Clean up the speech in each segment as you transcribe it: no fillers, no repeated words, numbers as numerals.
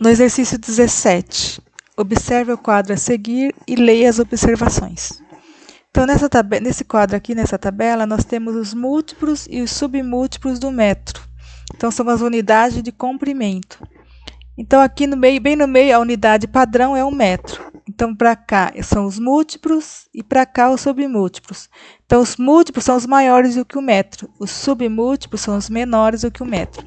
No exercício 17, observe o quadro a seguir e leia as observações. Então, nesse quadro aqui, nessa tabela, nós temos os múltiplos e os submúltiplos do metro. Então, são as unidades de comprimento. Então, aqui no meio, bem no meio, a unidade padrão é um metro. Então, para cá são os múltiplos e para cá os submúltiplos. Então, os múltiplos são os maiores do que o metro. Os submúltiplos são os menores do que o metro.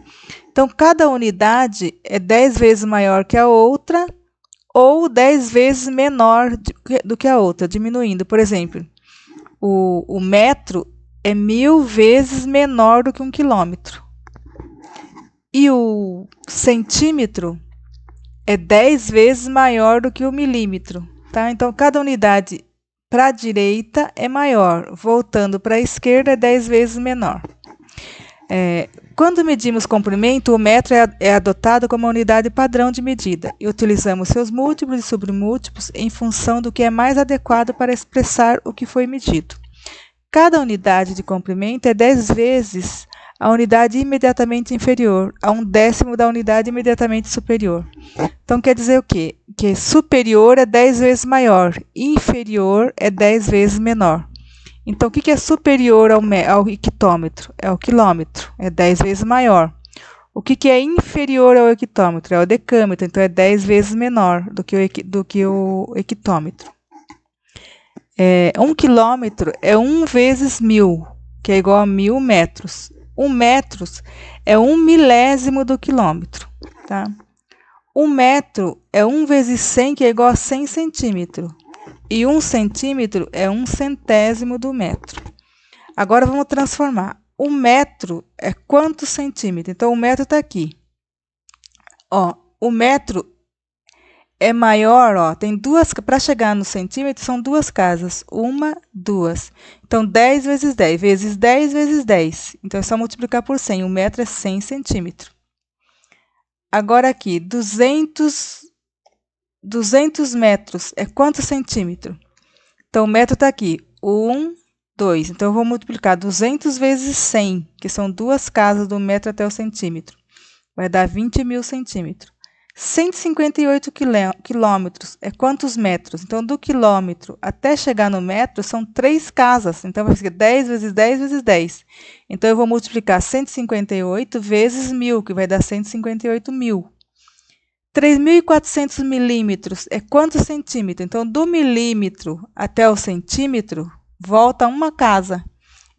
Então, cada unidade é 10 vezes maior que a outra ou 10 vezes menor do que a outra, diminuindo. Por exemplo, o metro é 1000 vezes menor do que 1 quilômetro. E o centímetro é 10 vezes maior do que o milímetro. Tá? Então, cada unidade para a direita é maior, voltando para a esquerda é 10 vezes menor. Quando medimos comprimento, o metro é adotado como a unidade padrão de medida e utilizamos seus múltiplos e submúltiplos em função do que é mais adequado para expressar o que foi medido. Cada unidade de comprimento é 10 vezes a unidade imediatamente inferior, a 1/10 da unidade imediatamente superior. Então, quer dizer o quê? Que superior é 10 vezes maior, inferior é 10 vezes menor. Então, o que é superior ao hectômetro? É o quilômetro, é 10 vezes maior. O que é inferior ao hectômetro? É o decâmetro, então é 10 vezes menor do que o hectômetro. 1 quilômetro é 1 vezes 1000, que é igual a 1000 metros. 1 metro é 1 milésimo do quilômetro. Tá? 1 metro é 1 vezes 100, que é igual a 100 centímetros. E 1 centímetro é 1 centésimo do metro. Agora vamos transformar. 1 metro é quantos centímetros? Então, o metro está aqui. O metro é maior, tem duas, para chegar no centímetro, são duas casas. 1, 2. Então, 10 vezes 10, vezes 10 vezes 10. Então, é só multiplicar por 100. 1 metro é 100 centímetros. Agora aqui, 200 metros é quantos centímetros? Então, o metro está aqui, 1, 2. Então, eu vou multiplicar 200 vezes 100, que são duas casas do metro até o centímetro. Vai dar 20.000 centímetros. 158 quilômetros é quantos metros? Então, do quilômetro até chegar no metro, são 3 casas. Então, vai ser 10 vezes 10 vezes 10. Então, eu vou multiplicar 158 vezes 1000, que vai dar 158.000. 3.400 milímetros é quantos centímetros? Então, do milímetro até o centímetro, volta uma casa.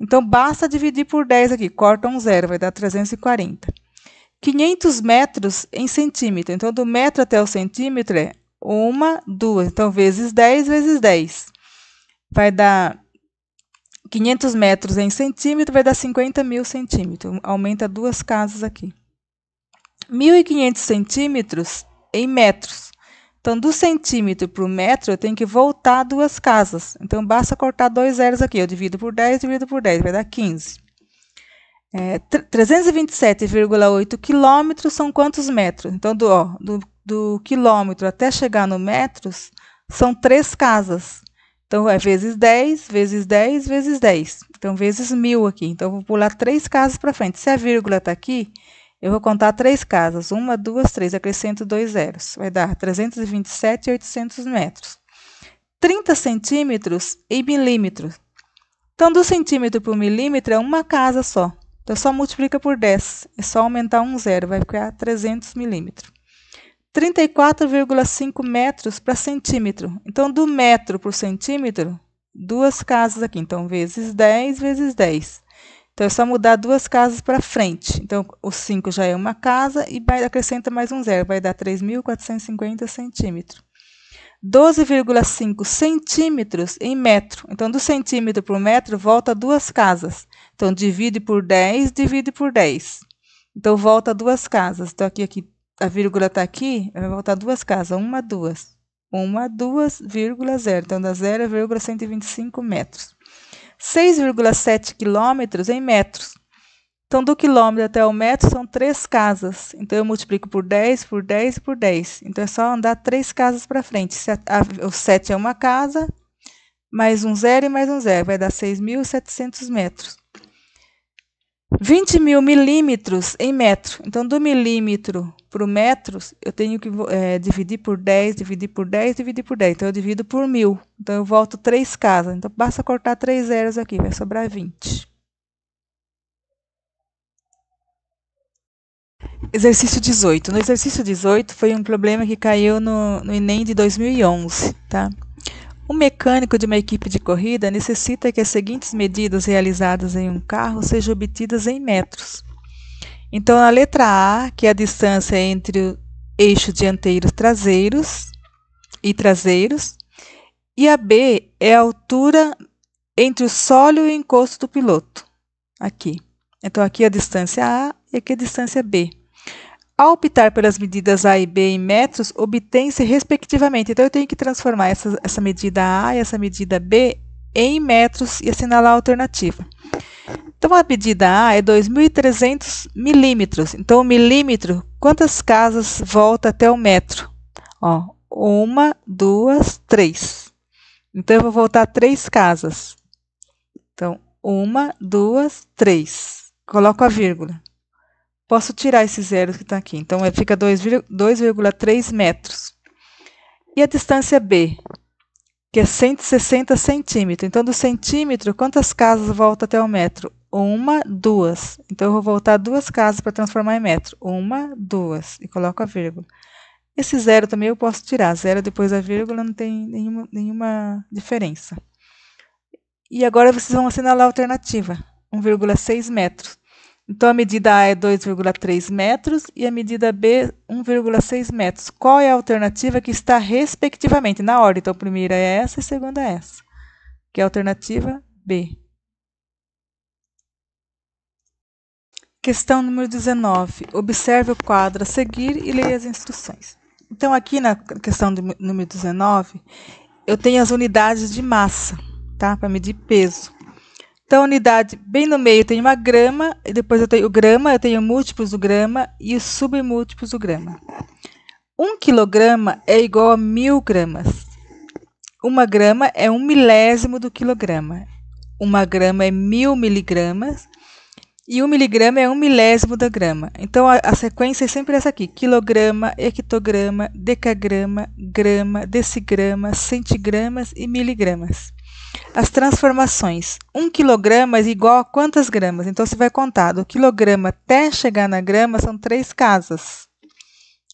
Então, basta dividir por 10 aqui, corta um zero, vai dar 340. 500 metros em centímetro. Então, do metro até o centímetro é 1, 2. Então, vezes 10 vezes 10. Vai dar 500 metros em centímetro, vai dar 50.000 centímetros. Aumenta duas casas aqui. 1.500 centímetros em metros. Então, do centímetro para o metro, eu tenho que voltar duas casas. Então, basta cortar 2 zeros aqui. Eu divido por 10, vai dar 15. 327,8 quilômetros são quantos metros? Então, do quilômetro até chegar no metros, são 3 casas. Então, é vezes 10, vezes 10, vezes 10. Então, vezes 1000 aqui. Então, eu vou pular 3 casas para frente. Se a vírgula está aqui, eu vou contar 3 casas. 1, 2, 3. Acrescento 2 zeros. Vai dar 327,800 metros. 30 centímetros em milímetros. Então, do centímetro para o milímetro é uma casa só. Então, só multiplica por 10. É só aumentar um zero. Vai ficar 300 milímetros. 34,5 metros para centímetro. Então, do metro para o centímetro, duas casas aqui. Então, vezes 10 vezes 10. Então, é só mudar duas casas para frente. Então, o 5 já é uma casa e acrescenta mais um zero. Vai dar 3.450 centímetros. 12,5 centímetros em metro. Então, do centímetro para o metro, volta duas casas. Então, divide por 10, divide por 10. Então, volta duas casas. Então, aqui a vírgula está aqui, vai voltar duas casas. 1, 2. 1, 2, vírgula 0. Então, dá 0,125 metros. 6,7 quilômetros em metros. Então, do quilômetro até o metro são 3 casas. Então, eu multiplico por 10, por 10 e por 10. Então, é só andar 3 casas para frente. O 7 é uma casa, mais um zero e mais um zero. Vai dar 6.700 metros. 20.000 milímetros em metro. Então, do milímetro para o metro, eu tenho que dividir por 10, dividir por 10, dividir por 10. Então, eu divido por 1.000. Então, eu volto 3 casas. Então, basta cortar 3 zeros aqui, vai sobrar 20. Exercício 18. No exercício 18, foi um problema que caiu no Enem de 2011, tá? O mecânico de uma equipe de corrida necessita que as seguintes medidas realizadas em um carro sejam obtidas em metros. Então, na letra A, que é a distância entre o eixo dianteiro traseiros, e a B é a altura entre o solo e o encosto do piloto, aqui. Então, aqui é a distância A e aqui é a distância B. Ao optar pelas medidas A e B em metros, obtém-se respectivamente. Então, eu tenho que transformar essa medida A e essa medida B em metros e assinalar a alternativa. Então, a medida A é 2.300 milímetros. Então, o milímetro, quantas casas volta até o metro? Ó, 1, 2, 3. Então, eu vou voltar 3 casas. Então, 1, 2, 3. Coloco a vírgula. Posso tirar esses zeros que estão aqui. Então, fica 2,3 metros. E a distância B, que é 160 centímetros. Então, do centímetro, quantas casas volta até o metro? 1, 2. Então, eu vou voltar 2 casas para transformar em metro. 1, 2. E coloco a vírgula. Esse zero também eu posso tirar. Zero depois da vírgula não tem nenhuma diferença. E agora vocês vão assinalar a alternativa. 1,6 metros. Então, a medida A é 2,3 metros e a medida B, 1,6 metros. Qual é a alternativa que está respectivamente na ordem? Então, a primeira é essa e a segunda é essa, que é a alternativa B. Questão número 19. Observe o quadro a seguir e leia as instruções. Então, aqui na questão número 19, eu tenho as unidades de massa, tá? Para medir peso. Então, a unidade, bem no meio, tem uma grama, e depois eu tenho o grama, eu tenho múltiplos do grama e os submúltiplos do grama. 1 quilograma é igual a 1.000 gramas. 1 grama é 1 milésimo do quilograma. 1 grama é 1.000 miligramas. E 1 miligrama é 1 milésimo da grama. Então, a sequência é sempre essa aqui. Quilograma, hectograma, decagrama, grama, decigrama, centigramas e miligramas. As transformações. 1 quilograma é igual a quantas gramas? Então, você vai contar. Do quilograma até chegar na grama, são 3 casas.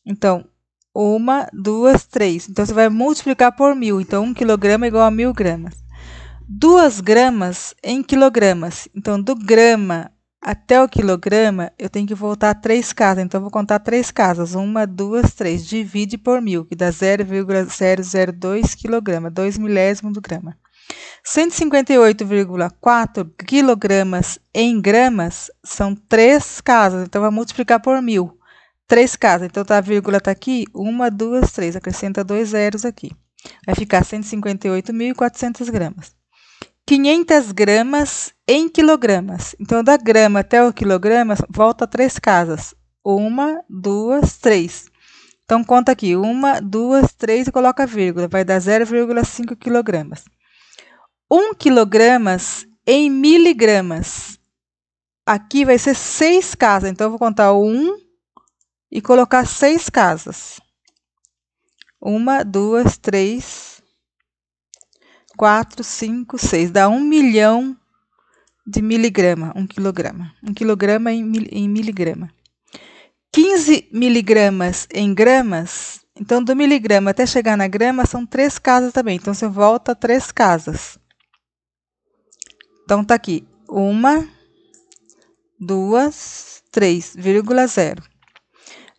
Então, 1, 2, 3. Então, você vai multiplicar por 1.000. Então, 1 quilograma é igual a 1.000 gramas. 2 gramas em quilogramas. Então, do grama até o quilograma, eu tenho que voltar 3 casas. Então, eu vou contar 3 casas. 1, 2, 3. Divide por 1.000, que dá 0,002 quilograma, 2 milésimos do grama. 158,4 quilogramas em gramas são 3 casas. Então, vai multiplicar por 1.000. 3 casas. Então, a vírgula está aqui. 1, 2, 3. Acrescenta 2 zeros aqui. Vai ficar 158.400 gramas. 500 gramas em quilogramas. Então, da grama até o quilograma, volta 3 casas. 1, 2, 3. Então, conta aqui. 1, 2, 3 e coloca a vírgula. Vai dar 0,5 quilogramas. 1 quilogramas em miligramas. Aqui vai ser 6 casas. Então, eu vou contar o 1 e colocar 6 casas. 1, 2, 3, 4, 5, 6. Dá 1 milhão de miligrama, 1 quilograma. 1 quilograma em miligrama. 15 miligramas em gramas. Então, do miligrama até chegar na grama, são 3 casas também. Então, você volta 3 casas. Então, tá aqui. 1, 2, 3,0.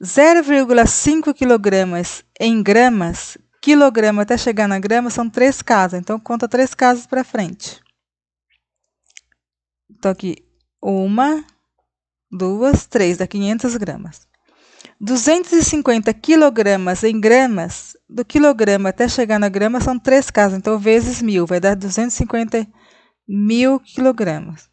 0,5 quilogramas em gramas. Quilograma até chegar na grama são 3 casas. Então, conta 3 casas para frente. Então, aqui. 1, 2, 3. Dá 500 gramas. 250 quilogramas em gramas. Do quilograma até chegar na grama são 3 casas. Então, vezes 1.000. Vai dar 250 mil quilogramas.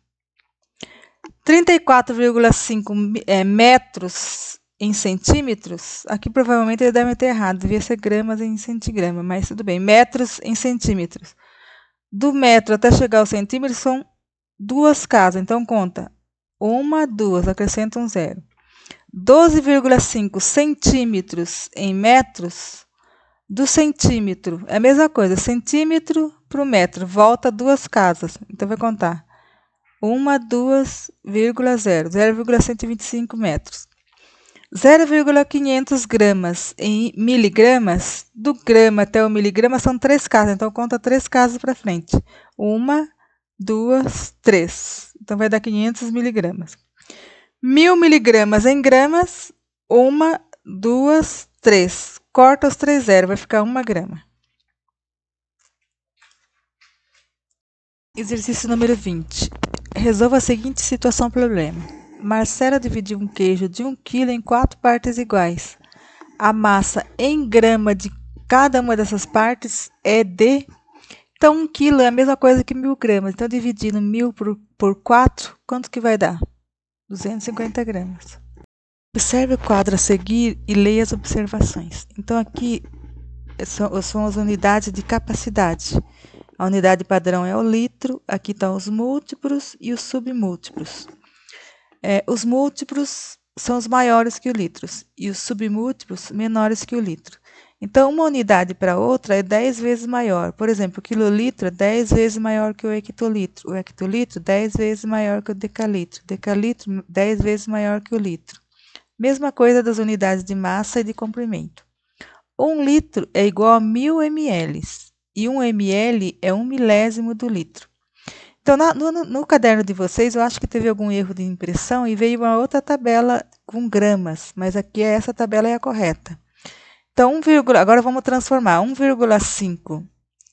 34,5 metros em centímetros. Aqui provavelmente ele deve ter errado, devia ser gramas em centigrama, mas tudo bem. Metros em centímetros. Do metro até chegar ao centímetro são 2 casas, então conta. 1, 2, acrescenta um 0. 12,5 centímetros em metros, do centímetro, é a mesma coisa, centímetro para o metro, volta 2 casas. Então, vai contar 1, 2, 0, 0,125 metros. 0,500 gramas em miligramas, do grama até o miligrama são 3 casas, então conta 3 casas para frente. 1, 2, 3. Então, vai dar 500 miligramas. 1000 miligramas em gramas, 1, 2, 3. Corta os 3 zeros, vai ficar 1 grama. Exercício número 20. Resolva a seguinte situação-problema. Marcela dividiu um queijo de 1 kg em 4 partes iguais. A massa em grama de cada uma dessas partes é de... Então, 1 kg é a mesma coisa que 1000 gramas. Então, dividindo 1000 por 4, quanto que vai dar? 250 gramas. Observe o quadro a seguir e leia as observações. Então, aqui são as unidades de capacidade. A unidade padrão é o litro, aqui estão os múltiplos e os submúltiplos. Os múltiplos são os maiores que o litro e os submúltiplos menores que o litro. Então, uma unidade para outra é 10 vezes maior. Por exemplo, o quilolitro é 10 vezes maior que o hectolitro 10 vezes maior que o decalitro 10 vezes maior que o litro. Mesma coisa das unidades de massa e de comprimento. 1 litro é igual a 1000 ml e 1 ml é 1 milésimo do litro. Então, no caderno de vocês, eu acho que teve algum erro de impressão e veio uma outra tabela com gramas, mas aqui essa tabela é a correta. Então, agora vamos transformar 1,5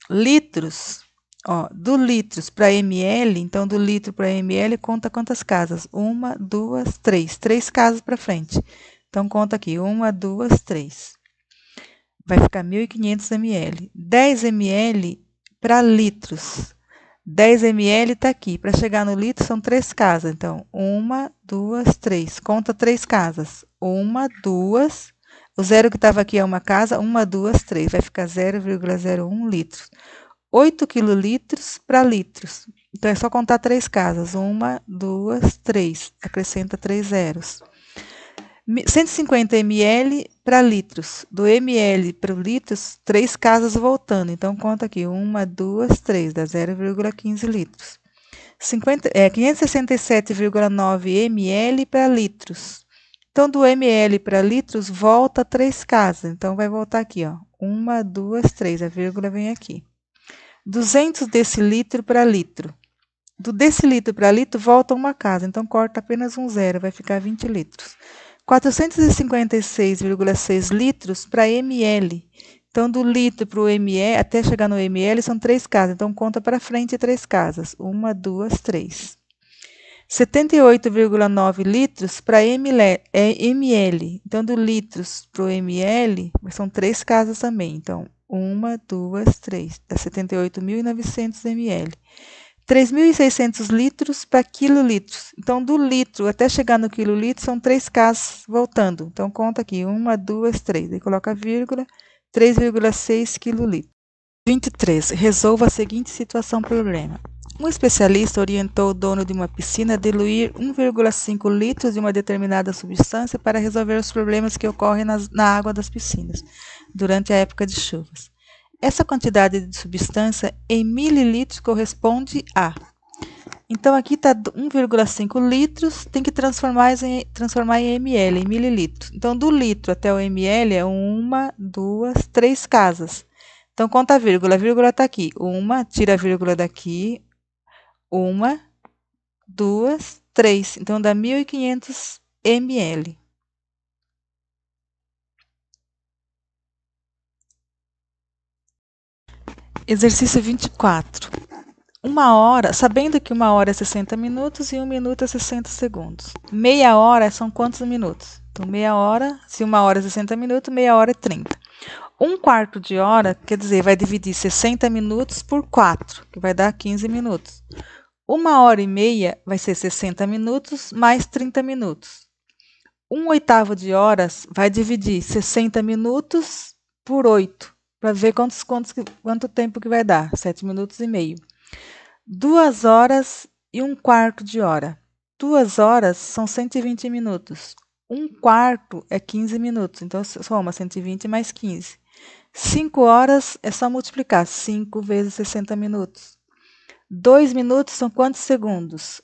litros, do litros para ml, então do litro para ml conta quantas casas? 1, 2, 3. 3 casas para frente. Então, conta aqui, 1, 2, 3. Vai ficar 1.500 ml. 10 ml para litros. 10 ml está aqui. Para chegar no litro, são 3 casas. Então, 1, 2, 3. Conta 3 casas. 1, 2. O zero que estava aqui é uma casa. 1, 2, 3. Vai ficar 0,01 litros. 8 quilolitros para litros. Então, é só contar 3 casas. 1, 2, 3. Acrescenta 3 zeros. 150 ml para litros. Do ml para litros, 3 casas voltando. Então, conta aqui. 1, 2, 3. Dá 0,15 litros. 567,9 ml para litros. Então, do ml para litros, volta 3 casas. Então, vai voltar aqui. 1, 2, 3. A vírgula vem aqui. 200 decilitro para litro. Do decilitro para litro, volta uma casa. Então, corta apenas um zero. Vai ficar 20 litros. 456,6 litros para ml. Então, do litro para o ml, até chegar no ml, são 3 casas. Então, conta para frente 3 casas. 1, 2, 3. 78,9 litros para ml. Então, do litros para o ml, são 3 casas também. Então, 1, 2, 3. Dá 78.900 ml. 3.600 litros para quilolitros. Então, do litro até chegar no quilolitro, são 3 casas voltando. Então, conta aqui, 1, 2, 3. Aí, coloca a vírgula, 3,6 quilolitros. 23. Resolva a seguinte situação-problema. Um especialista orientou o dono de uma piscina a diluir 1,5 litros de uma determinada substância para resolver os problemas que ocorrem na água das piscinas durante a época de chuvas. Essa quantidade de substância em mililitros corresponde a... Então, aqui está 1,5 litros, tem que transformar em ml, em mililitros. Então, do litro até o ml é 1, 2, 3 casas. Então, conta a vírgula está aqui. 1, tira a vírgula daqui. 1, 2, 3. Então, dá 1.500 ml. Exercício 24. Uma hora, sabendo que 1 hora é 60 minutos e 1 minuto é 60 segundos. Meia hora são quantos minutos? Então, meia hora, se 1 hora é 60 minutos, meia hora é 30. 1/4 de hora, quer dizer, vai dividir 60 minutos por 4, que vai dar 15 minutos. 1 hora e meia vai ser 60 minutos mais 30 minutos. 1/8 de horas vai dividir 60 minutos por 8, para ver quanto tempo que vai dar, 7 minutos e meio. 2 horas e 1/4 de hora. 2 horas são 120 minutos. 1/4 é 15 minutos. Então, soma 120 mais 15. 5 horas é só multiplicar. 5 vezes 60 minutos. 2 minutos são quantos segundos?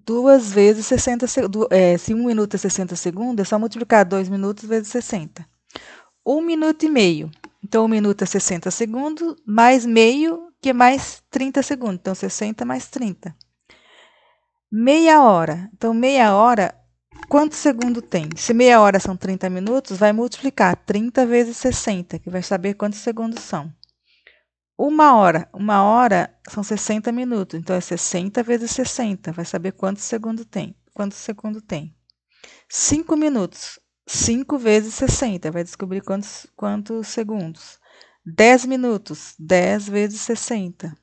2 vezes 60 segundos. Se 1 minuto é 60 segundos, é só multiplicar 2 minutos vezes 60. 1 minuto e meio. Então, 1 minuto é 60 segundos, mais meio, que é mais 30 segundos. Então, 60 mais 30. Meia hora. Então, meia hora, quantos segundos tem? Se meia hora são 30 minutos, vai multiplicar 30 vezes 60, que vai saber quantos segundos são. 1 hora são 60 minutos, então é 60 vezes 60, vai saber quantos segundos tem. 5 minutos, 5 vezes 60, vai descobrir quantos segundos. 10 minutos, 10 vezes 60.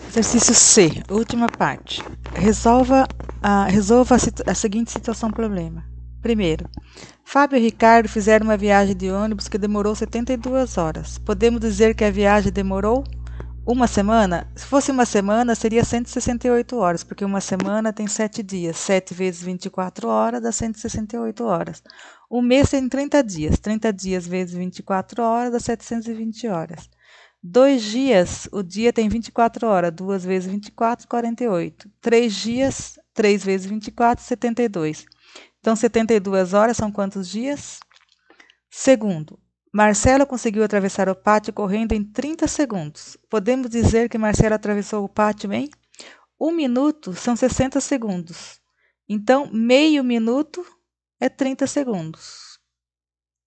Exercício C, última parte. Resolva a seguinte situação-problema. Primeiro, Fábio e Ricardo fizeram uma viagem de ônibus que demorou 72 horas. Podemos dizer que a viagem demorou uma semana? Se fosse uma semana, seria 168 horas, porque uma semana tem 7 dias. 7 vezes 24 horas dá 168 horas. Um mês tem 30 dias. 30 dias vezes 24 horas dá 720 horas. 2 dias, o dia tem 24 horas. 2 vezes 24, 48. 3 dias, 3 vezes 24, 72. Então, 72 horas são quantos dias? Segundo, Marcelo conseguiu atravessar o pátio correndo em 30 segundos. Podemos dizer que Marcelo atravessou o pátio em 1 minuto, são 60 segundos. Então, meio minuto é 30 segundos.